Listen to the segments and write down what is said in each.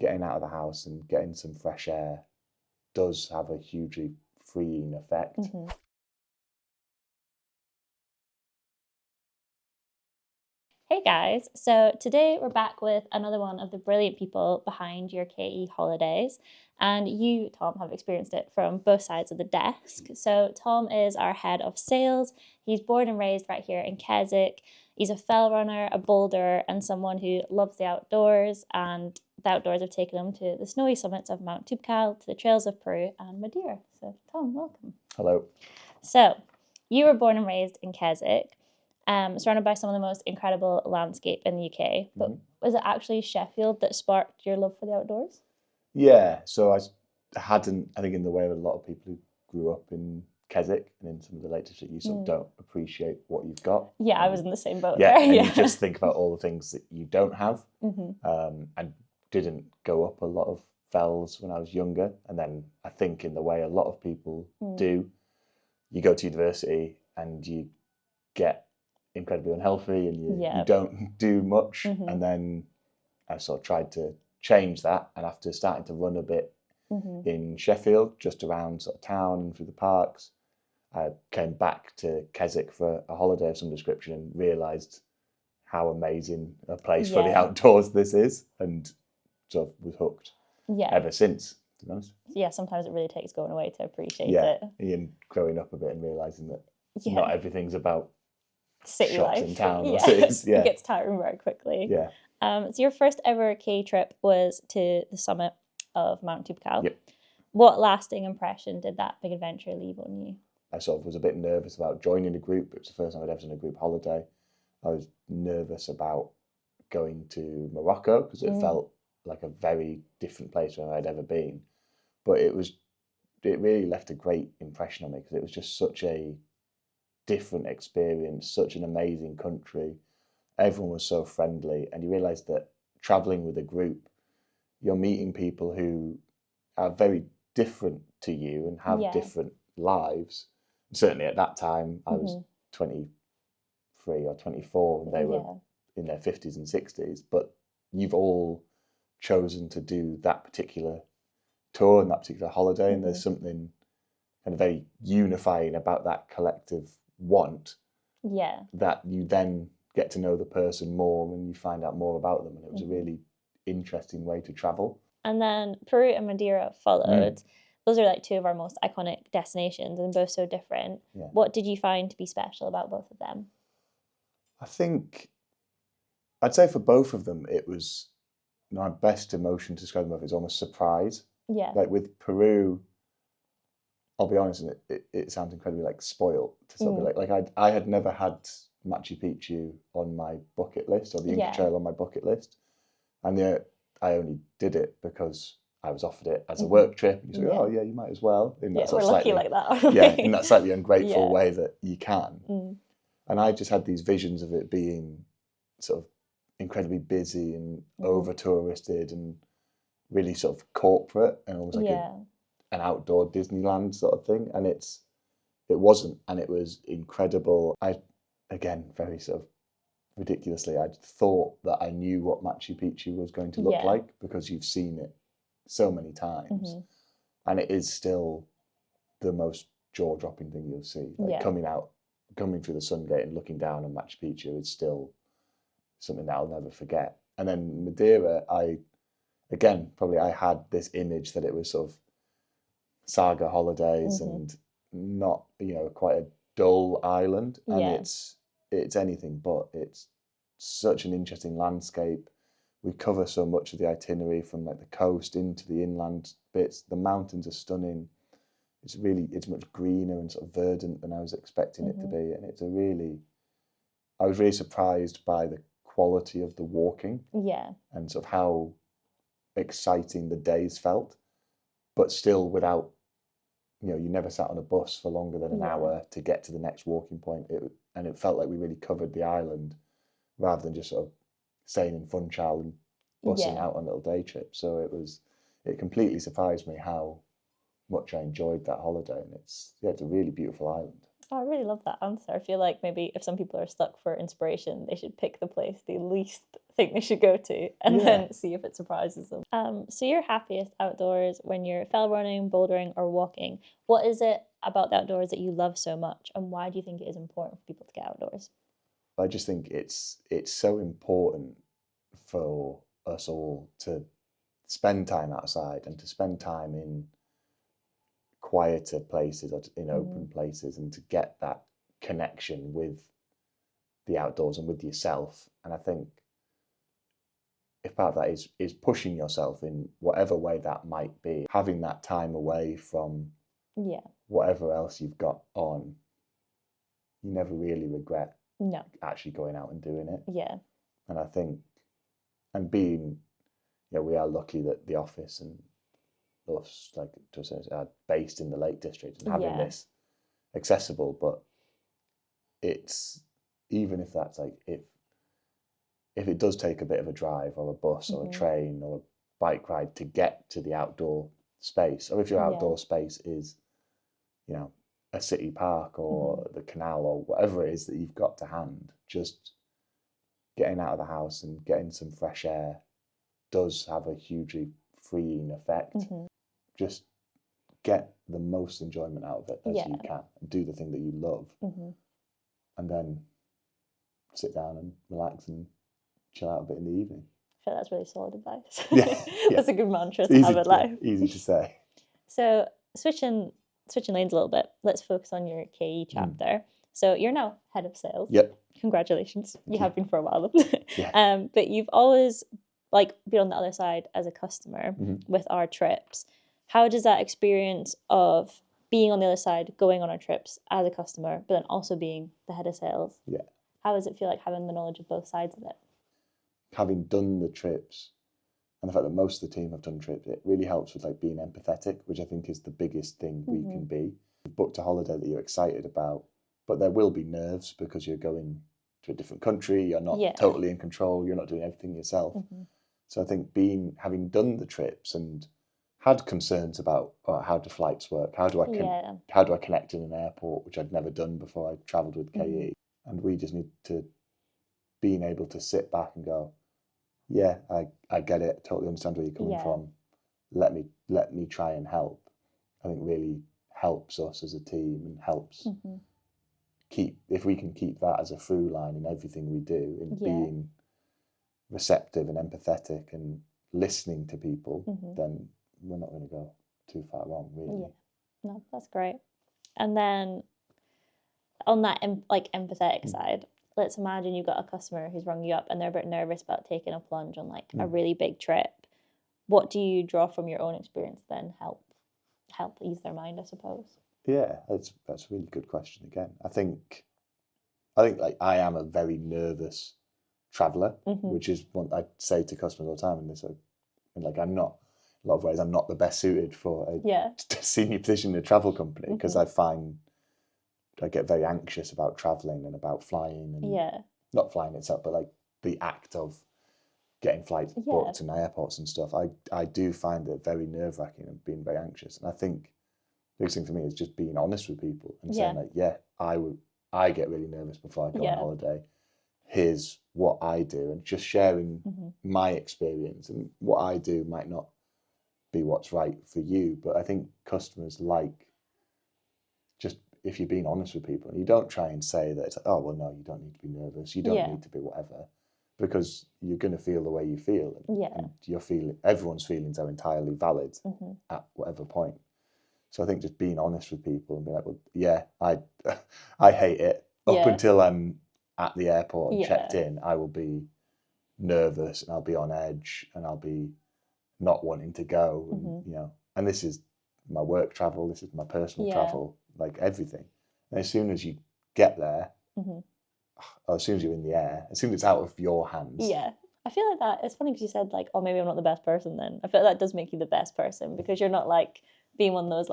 getting out of the house and getting some fresh air does have a hugely freeing effect. Hey guys, so today we're back with another one of the brilliant people behind your KE holidays, and you, Tom, have experienced it from both sides of the desk. So Tom is our head of sales. He's born and raised right here in Keswick. He's a fell runner, a boulder, and someone who loves the outdoors, and the outdoors have taken him to the snowy summits of Mount Toubkal, to the trails of Peru and Madeira. So Tom, welcome. Hello. So you were born and raised in Keswick. Surrounded by some of the most incredible landscape in the UK. But was it actually Sheffield that sparked your love for the outdoors? Yeah, so I hadn't, I think in the way of a lot of people who grew up in Keswick and in some of the Lake District, you sort of don't appreciate what you've got. Yeah, I was in the same boat there. And you just think about all the things that you don't have. I didn't go up a lot of fells when I was younger. And then I think in the way a lot of people do, you go to university and you get incredibly unhealthy and you don't do much. And then I sort of tried to change that, and after starting to run a bit in Sheffield, just around sort of town and through the parks, I came back to Keswick for a holiday of some description and realised how amazing a place for the outdoors this is, and sort of was hooked ever since, to be honest. Yeah, sometimes it really takes going away to appreciate it. And growing up a bit and realising that not everything's about city shops life in town or cities. It gets tiring very quickly. So your first ever K trip was to the summit of Mount Toubkal. What lasting impression did that big adventure leave on you? I sort of was a bit nervous about joining a group. It was the first time I'd ever done a group holiday. I was nervous about going to Morocco because it felt like a very different place where I'd ever been. But it really left a great impression on me because it was just such a different experience, such an amazing country. Everyone was so friendly, and you realise that travelling with a group, you're meeting people who are very different to you and have different lives. Certainly at that time, I was 23 or 24, and they were in their 50s and 60s, but you've all chosen to do that particular tour and that particular holiday, and there's something kind of very unifying about that collective want that you then get to know the person more and you find out more about them, and it was a really interesting way to travel. And then Peru and Madeira followed. Those are like two of our most iconic destinations and both so different. What did you find to be special about both of them? I think I'd say for both of them it was, my best emotion to describe them is almost surprise. Like with Peru, I'll be honest, and it sounds incredibly like spoiled to sort of be like I had never had Machu Picchu on my bucket list, or the Inca Trail on my bucket list, and I only did it because I was offered it as a work trip. And you say, oh yeah, you might as well. In that we're lucky like that. In that slightly ungrateful way that you can. And I just had these visions of it being sort of incredibly busy and over touristed and really sort of corporate and almost like an outdoor Disneyland sort of thing. And it wasn't, and it was incredible. Again, very sort of ridiculously, I thought that I knew what Machu Picchu was going to look like because you've seen it so many times, and it is still the most jaw-dropping thing you'll see. Like coming through the Sun Gate and looking down on Machu Picchu is still something that I'll never forget. And then Madeira, I had this image that it was sort of saga holidays and not, quite a dull island, and it's anything but. It's such an interesting landscape. We cover so much of the itinerary from like the coast into the inland bits. The mountains are stunning. It's much greener and sort of verdant than I was expecting it to be, and I was really surprised by the quality of the walking and sort of how exciting the days felt, but still without, you never sat on a bus for longer than an hour to get to the next walking point. It felt like we really covered the island rather than just sort of staying in Funchal and bussing out on little day trips. So it completely surprised me how much I enjoyed that holiday, and it's a really beautiful island. Oh, I really love that answer. I feel like maybe if some people are stuck for inspiration, they should pick the place they least think they should go to and then see if it surprises them. So you're happiest outdoors when you're fell running, bouldering, or walking. What is it about the outdoors that you love so much, and why do you think it is important for people to get outdoors? I just think it's so important for us all to spend time outside and to spend time in quieter places or in open places, and to get that connection with the outdoors and with yourself. And I think if part of that is pushing yourself in whatever way that might be, having that time away from whatever else you've got on, you never really regret actually going out and doing it. Yeah. And I think, and being, we are lucky that the office and us, like, to a certain extent, are based in the Lake District and having this accessible. But it's, even if that's like, if it does take a bit of a drive or a bus or a train or a bike ride to get to the outdoor space, or if your outdoor space is, a city park or the canal or whatever it is that you've got to hand, just getting out of the house and getting some fresh air does have a hugely freeing effect. Just get the most enjoyment out of it as you can, and do the thing that you love, and then sit down and relax and chill out a bit in the evening. I feel that's really solid advice. Yeah. That's a good mantra to have in life. Easy to say. So switching lanes a little bit, let's focus on your KE chapter. So you're now head of sales. Yep. Congratulations. You have been for a while. Yeah. But you've always been on the other side as a customer with our trips. How does that experience of being on the other side, going on our trips as a customer, but then also being the head of sales? Yeah. How does it feel like having the knowledge of both sides of it? Having done the trips, and the fact that most of the team have done trips, it really helps with being empathetic, which I think is the biggest thing we can be. You've booked a holiday that you're excited about, but there will be nerves because you're going to a different country, you're not totally in control, you're not doing everything yourself. So I think having done the trips and had concerns about how do flights work, how do I connect in an airport, which I'd never done before I travelled with KE, and we just need to being able to sit back and go, yeah, I get it, totally understand where you're coming from. Let me try and help. I think really helps us as a team, and helps if we can keep that as a through line in everything we do, in being receptive and empathetic and listening to people, then we're not going to go too far wrong, really. Yeah, no, that's great. And then on that empathetic side, let's imagine you've got a customer who's rung you up and they're a bit nervous about taking a plunge on a really big trip. What do you draw from your own experience then help ease their mind, I suppose? Yeah, that's a really good question again. I think I am a very nervous traveller, which is what I say to customers all the time. And I'm not, in a lot of ways, I'm not the best suited for a senior position in a travel company, because I find I get very anxious about traveling and about flying, and not flying itself, but the act of getting flights booked and airports and stuff. I do find it very nerve-wracking and being very anxious. And I think the biggest thing for me is just being honest with people and saying I get really nervous before I go on holiday. Here's what I do, and just sharing my experience. And what I do might not be what's right for you, but I think customers just if you're being honest with people, and you don't try and say that it's oh well, no, you don't need to be nervous, you don't need to be whatever, because you're going to feel the way you feel, and everyone's feelings are entirely valid at whatever point. So I think just being honest with people and be like, well, yeah, I hate it. Up until I'm at the airport and checked in, I will be nervous and I'll be on edge and I'll be not wanting to go, and and this is my work travel, this is my personal travel, everything. And as soon as you get there, or as soon as you're in the air, as soon as it's out of your hands. Yeah. I feel like that, it's funny because you said oh, maybe I'm not the best person then. I feel like that does make you the best person, because you're not being one of those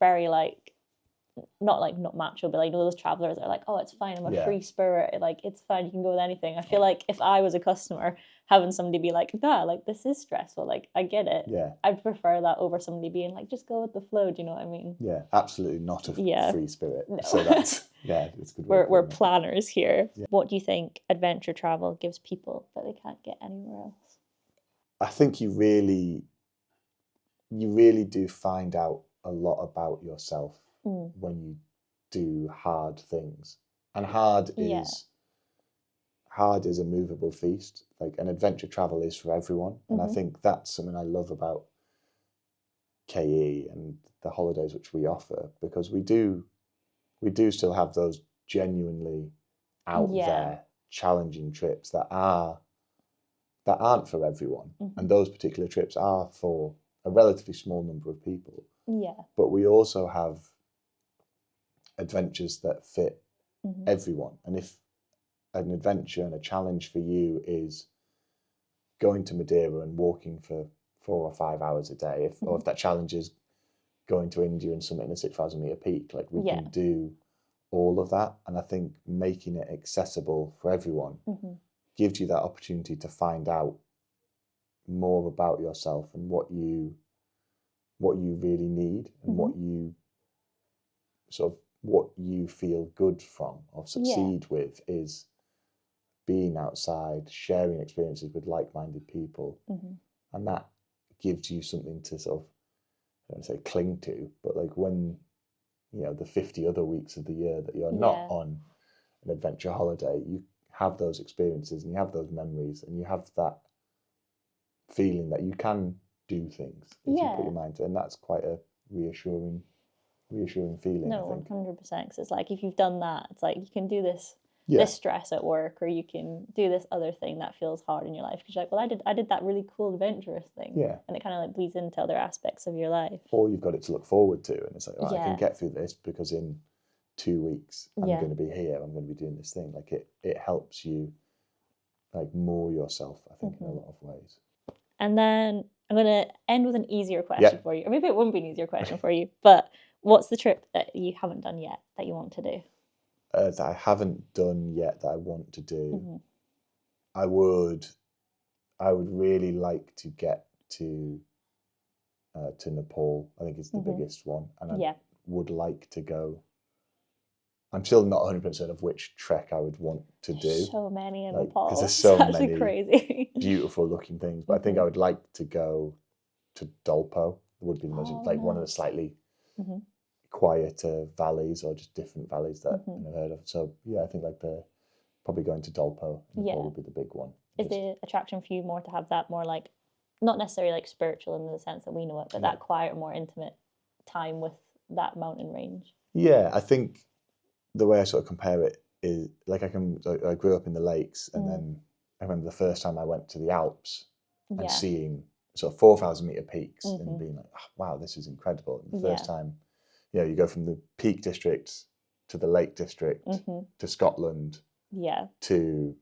very not macho, but those travelers are oh, it's fine, I'm a free spirit, it's fine, you can go with anything. I feel like if I was a customer, having somebody be like, nah, like this is stressful, like I get it. Yeah. I'd prefer that over somebody being like, just go with the flow. Do you know what I mean? Yeah, absolutely not a free spirit. No. So that's, it's a good way We're planners here. Yeah. What do you think adventure travel gives people that they can't get anywhere else? I think you really do find out a lot about yourself when you do hard things. And hard is a movable feast. Like, an adventure travel is for everyone. And I think that's something I love about KE and the holidays which we offer, because we do still have those genuinely out there challenging trips that aren't for everyone. And those particular trips are for a relatively small number of people. Yeah. But we also have adventures that fit everyone. And if an adventure and a challenge for you is going to Madeira and walking for 4 or 5 hours a day, or if that challenge is going to India and summiting a 6,000 meter peak, like, we can do all of that. And I think making it accessible for everyone gives you that opportunity to find out more about yourself and what you really need, and what you feel good from or succeed with is being outside, sharing experiences with like-minded people, and that gives you something to sort of, I don't say cling to, but like, when the 50 other weeks of the year that you're not on an adventure holiday, you have those experiences and you have those memories and you have that feeling that you can do things if you put your mind to it, and that's quite a reassuring feeling. No, I think 100%, because it's like, if you've done that, it's like you can do this stress at work, or you can do this other thing that feels hard in your life, because you're like, well, I did that really cool adventurous thing, and it kind of like bleeds into other aspects of your life. Or you've got it to look forward to, and it's like, I can get through this because in 2 weeks I'm going to be here, I'm going to be doing this thing. Like, it helps you like moor yourself, I think, in a lot of ways. And then I'm going to end with an easier question for you, or maybe it won't be an easier question for you, but what's the trip that you haven't done yet that you want to do? That I haven't done yet that I want to do. I would really like to get to Nepal. I think it's the biggest one, and I would like to go. I'm still not 100% of which trek I would want to do. So many in Nepal, because there's so many crazy, beautiful looking things. But I think I would like to go to Dolpo. It would be the most one of the slightly quieter valleys, or just different valleys that I've never heard of. So I think like probably going to Dolpo would be the big one. Is the attraction for you more to have that more like, not necessarily like spiritual in the sense that we know it, but that quiet, more intimate time with that mountain range? Yeah, I think the way I sort of compare it is like, I grew up in the lakes, and then I remember the first time I went to the Alps and seeing sort of 4,000 meter peaks and being like, oh, wow, this is incredible. And the first time, you go from the Peak District to the Lake District to Scotland, to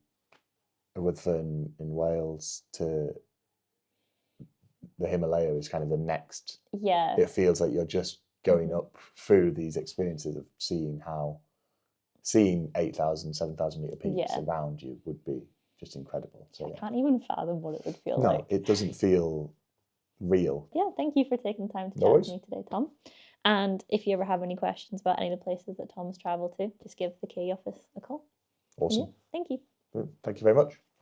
Ruthven in Wales, to the Himalaya is kind of the next. It feels like you're just going up through these experiences of seeing 8,000, 7,000 meter peaks around you would be just incredible. So I can't even fathom what it would feel like. No, it doesn't feel real. Yeah, thank you for taking the time to chat with me today, Tom. And if you ever have any questions about any of the places that Tom's travelled to, just give the KE office a call. Awesome. Thank you. Thank you very much.